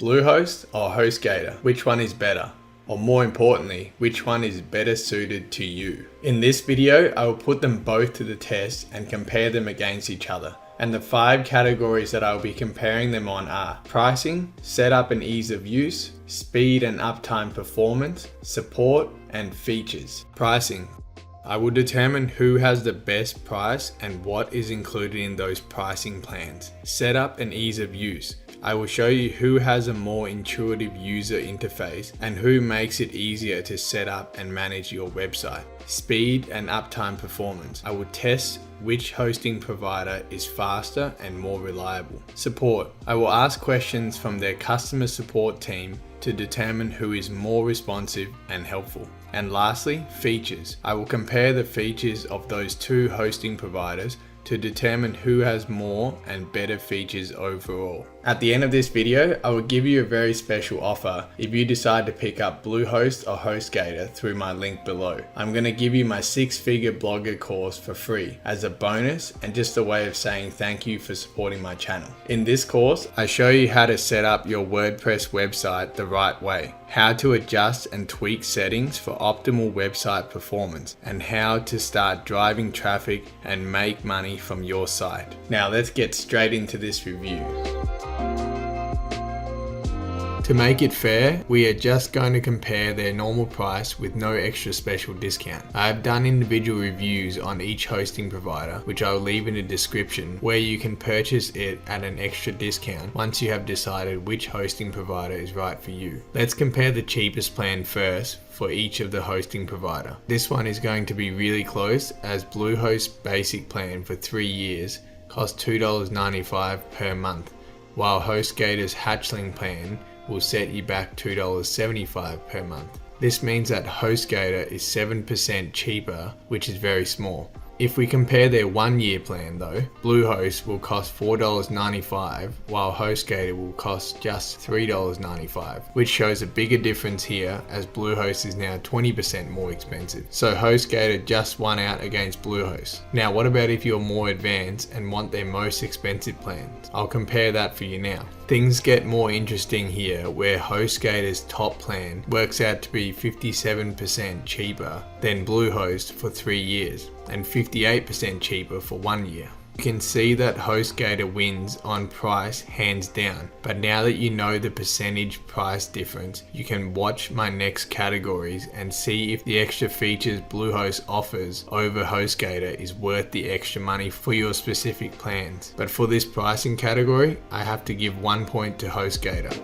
Bluehost or HostGator? Which one is better? Or more importantly, which one is better suited to you? In this video, I will put them both to the test and compare them against each other. And the 5 categories that I will be comparing them on are pricing, setup and ease of use, speed and uptime performance, support, and features. Pricing. I will determine who has the best price and what is included in those pricing plans. Setup and ease of use. I will show you who has a more intuitive user interface and who makes it easier to set up and manage your website. Speed and uptime performance. I will test which hosting provider is faster and more reliable. Support. I will ask questions from their customer support team to determine who is more responsive and helpful. And lastly, features. I will compare the features of those 2 hosting providers to determine who has more and better features overall. At the end of this video, I will give you a very special offer if you decide to pick up Bluehost or HostGator through my link below. I'm going to give you my 6-figure blogger course for free as a bonus and just a way of saying thank you for supporting my channel. In this course, I show you how to set up your WordPress website the right way, how to adjust and tweak settings for optimal website performance, and how to start driving traffic and make money from your site. Now let's get straight into this review. To make it fair, we are just going to compare their normal price with no extra special discount. I have done individual reviews on each hosting provider, which I will leave in the description, where you can purchase it at an extra discount once you have decided which hosting provider is right for you. Let's compare the cheapest plan first for each of the hosting provider. This one is going to be really close, as Bluehost basic plan for 3 years costs $2.95 per month, while HostGator's Hatchling plan will set you back $2.75 per month. This means that HostGator is 7% cheaper, which is very small. If we compare their 1-year plan though, Bluehost will cost $4.95 while HostGator will cost just $3.95, which shows a bigger difference here, as Bluehost is now 20% more expensive. So HostGator just won out against Bluehost. Now what about if you're more advanced and want their most expensive plans? I'll compare that for you now. Things get more interesting here, where HostGator's top plan works out to be 57% cheaper than Bluehost for 3 years and 58% cheaper for 1 year. You can see that HostGator wins on price hands down, but now that you know the percentage price difference, you can watch my next categories and see if the extra features Bluehost offers over HostGator is worth the extra money for your specific plans. But for this pricing category, I have to give 1 point to HostGator.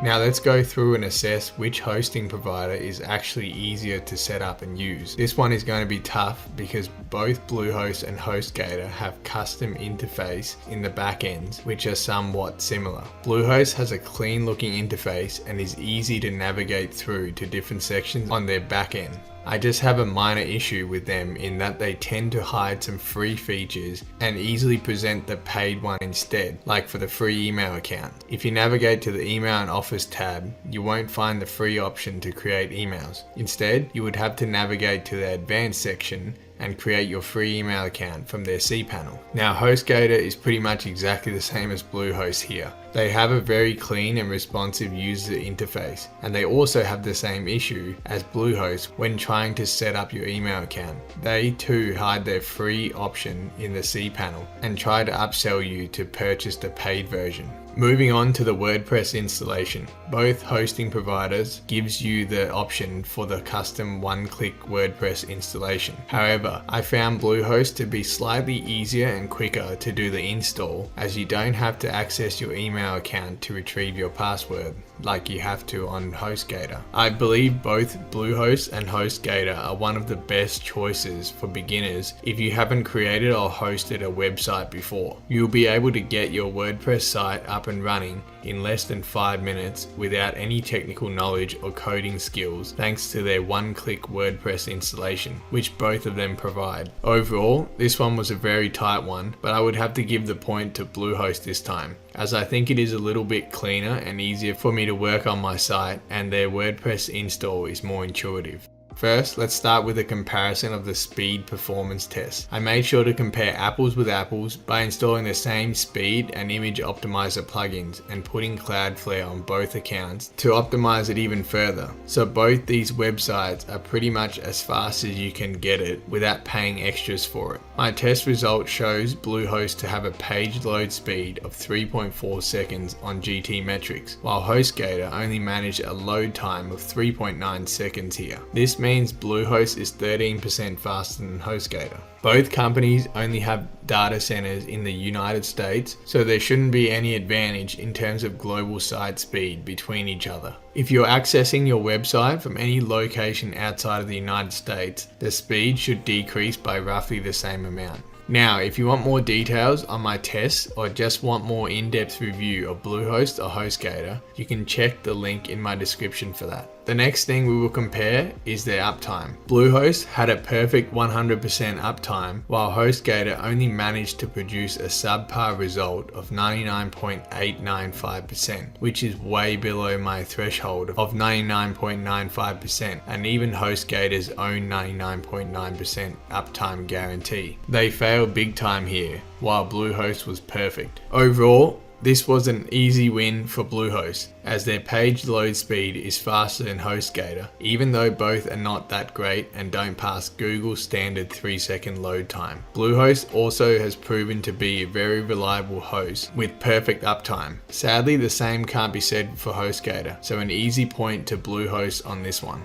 Now let's go through and assess which hosting provider is actually easier to set up and use. This one is going to be tough because both Bluehost and HostGator have custom interface in the back ends, which are somewhat similar. Bluehost has a clean looking interface and is easy to navigate through to different sections on their back end. I just have a minor issue with them in that they tend to hide some free features and easily present the paid one instead, like for the free email account. If you navigate to the email and office tab, you won't find the free option to create emails. Instead, you would have to navigate to the advanced section and create your free email account from their cPanel. Now HostGator is pretty much exactly the same as Bluehost here. They have a very clean and responsive user interface, and they also have the same issue as Bluehost when trying to set up your email account. They too hide their free option in the cPanel and try to upsell you to purchase the paid version. Moving on to the WordPress installation. Both hosting providers gives you the option for the custom one-click WordPress installation. However, I found Bluehost to be slightly easier and quicker to do the install, as you don't have to access your email account to retrieve your password like you have to on HostGator. I believe both Bluehost and HostGator are one of the best choices for beginners if you haven't created or hosted a website before. You'll be able to get your WordPress site up and running in less than 5 minutes without any technical knowledge or coding skills, thanks to their one-click WordPress installation, which both of them provide. Overall, this one was a very tight one, but I would have to give the point to Bluehost this time, as I think it is a little bit cleaner and easier for me to work on my site, and their WordPress install is more intuitive. First, let's start with a comparison of the speed performance test. I made sure to compare apples with apples by installing the same speed and image optimizer plugins and putting Cloudflare on both accounts to optimize it even further. So both these websites are pretty much as fast as you can get it without paying extras for it. My test result shows Bluehost to have a page load speed of 3.4 seconds on GTmetrix, while HostGator only managed a load time of 3.9 seconds here. This means Bluehost is 13% faster than HostGator. Both companies only have data centers in the United States, so there shouldn't be any advantage in terms of global site speed between each other. If you're accessing your website from any location outside of the United States, the speed should decrease by roughly the same amount. Now, if you want more details on my tests or just want more in-depth review of Bluehost or HostGator, you can check the link in my description for that. The next thing we will compare is their uptime. Bluehost had a perfect 100% uptime, while HostGator only managed to produce a subpar result of 99.895%, which is way below my threshold of 99.95% and even HostGator's own 99.9% uptime guarantee. They failed big time here, while Bluehost was perfect. Overall, this was an easy win for Bluehost, as their page load speed is faster than HostGator, even though both are not that great and don't pass Google's standard 3-second load time. Bluehost also has proven to be a very reliable host with perfect uptime. Sadly, the same can't be said for HostGator, so an easy point to Bluehost on this one.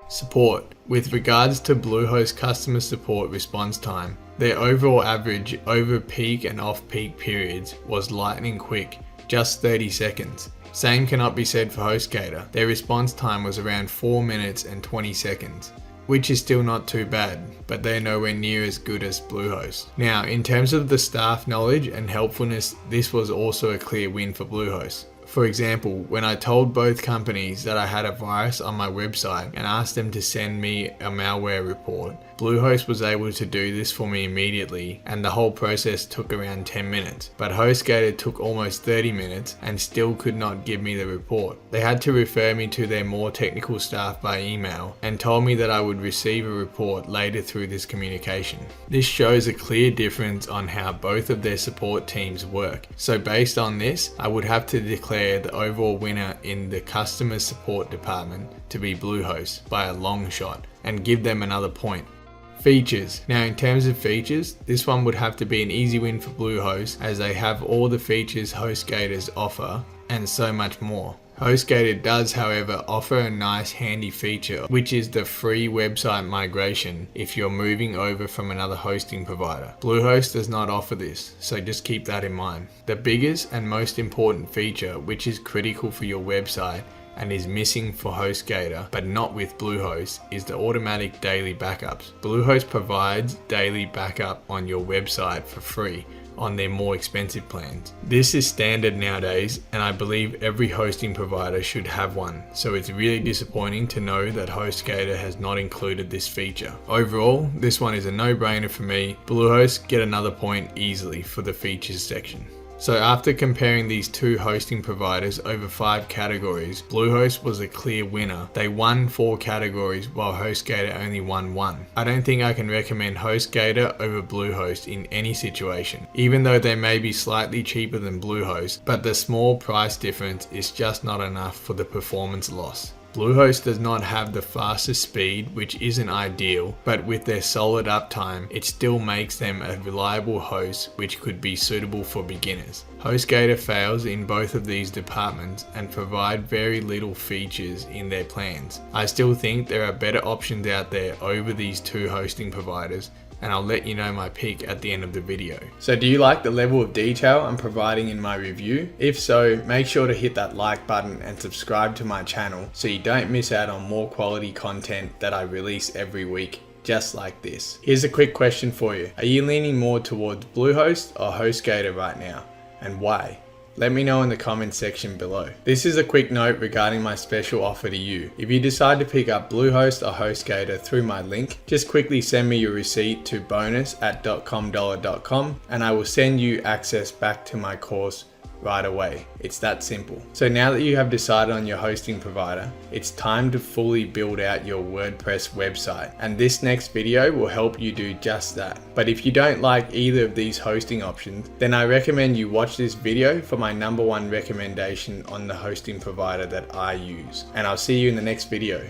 Support. With regards to Bluehost customer support response time, their overall average over peak and off-peak periods was lightning quick, just 30 seconds. Same cannot be said for HostGator. Their response time was around 4 minutes and 20 seconds, which is still not too bad, but they're nowhere near as good as Bluehost. Now, in terms of the staff knowledge and helpfulness, this was also a clear win for Bluehost. For example, when I told both companies that I had a virus on my website and asked them to send me a malware report, Bluehost was able to do this for me immediately, and the whole process took around 10 minutes. But HostGator took almost 30 minutes and still could not give me the report. They had to refer me to their more technical staff by email and told me that I would receive a report later through this communication. This shows a clear difference on how both of their support teams work. So based on this, I would have to declare the overall winner in the customer support department to be Bluehost by a long shot and give them another point. Features. Now, in terms of features, this one would have to be an easy win for Bluehost, as they have all the features HostGator's offer and so much more. HostGator does, however, offer a nice handy feature, which is the free website migration if you're moving over from another hosting provider. Bluehost does not offer this, so just keep that in mind. The biggest and most important feature, which is critical for your website and is missing for HostGator but not with Bluehost, is the automatic daily backups. Bluehost provides daily backup on your website for free on their more expensive plans. This is standard nowadays, and I believe every hosting provider should have one, so it's really disappointing to know that HostGator has not included this feature. Overall, this one is a no-brainer for me. Bluehost get another point easily for the features section. So after comparing these two hosting providers over 5 categories, Bluehost was a clear winner. They won 4 categories while HostGator only won 1. I don't think I can recommend HostGator over Bluehost in any situation, even though they may be slightly cheaper than Bluehost, but the small price difference is just not enough for the performance loss. Bluehost does not have the fastest speed, which isn't ideal, but with their solid uptime, it still makes them a reliable host which could be suitable for beginners. HostGator fails in both of these departments and provide very little features in their plans. I still think there are better options out there over these two hosting providers, and I'll let you know my pick at the end of the video. So do you like the level of detail I'm providing in my review? If so, make sure to hit that like button and subscribe to my channel so you don't miss out on more quality content that I release every week, just like this. Here's a quick question for you. Are you leaning more towards Bluehost or HostGator right now, and why? Let me know in the comment section below. This is a quick note regarding my special offer to you. If you decide to pick up Bluehost or HostGator through my link, just quickly send me your receipt to bonus@dotcomdollar.com and I will send you access back to my course right away. It's that simple. So now that you have decided on your hosting provider, it's time to fully build out your WordPress website. And this next video will help you do just that. But if you don't like either of these hosting options, then I recommend you watch this video for my #1 recommendation on the hosting provider that I use. And I'll see you in the next video.